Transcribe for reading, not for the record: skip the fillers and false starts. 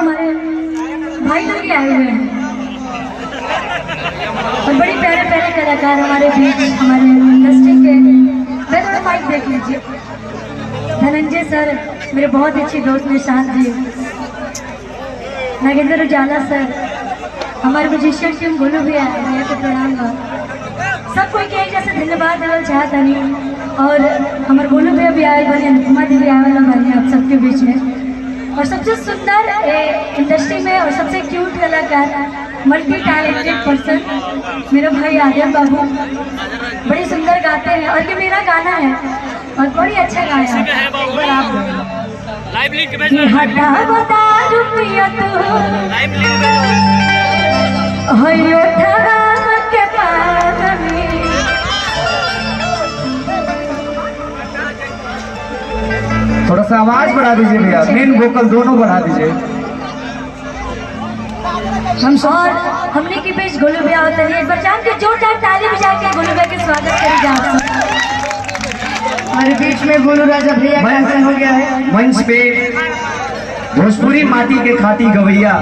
हमारे भाई लोग ही आए हुए हैं और बड़ी प्यारे प्यारे कलाकार हमारे बीच, हमारे इंडस्ट्री के। मैं थोड़ा माइक देख लीजिए। धनंजय सर, मेरे बहुत अच्छी दोस्त निशांत जी, नागेंद्र उजाला सर, हमारे म्यूजिशियन टीम गोलू भी आए हैं तो प्रणाम बा सब कोई के जैसे धन्यवाद देवल चाहता नहीं। और हमारे गोलू भैया भी आए बने, अनुपमा जी भी आए वाला बने आप सबके बीच में। और सबसे सुंदर इंडस्ट्री में और सबसे क्यूट कलाकार, मल्टी टैलेंटेड पर्सन मेरा भाई आर्यन बाबू, बड़ी सुंदर गाते हैं और ये मेरा गाना है और बड़ी अच्छा गाया है। थोड़ा सा आवाज बढ़ा दीजिए भैया, मेन वोकल दोनों बढ़ा दीजिए। और हमने के बीच गोलू भैया होते हैं, एक बार जान के जोरदार ताली बजा के गोलू भैया के स्वागत करें। जा हमारे बीच में गोलू राजा भैया का हो गया है। मंच पे भोजपुरी माटी के खाती गवैया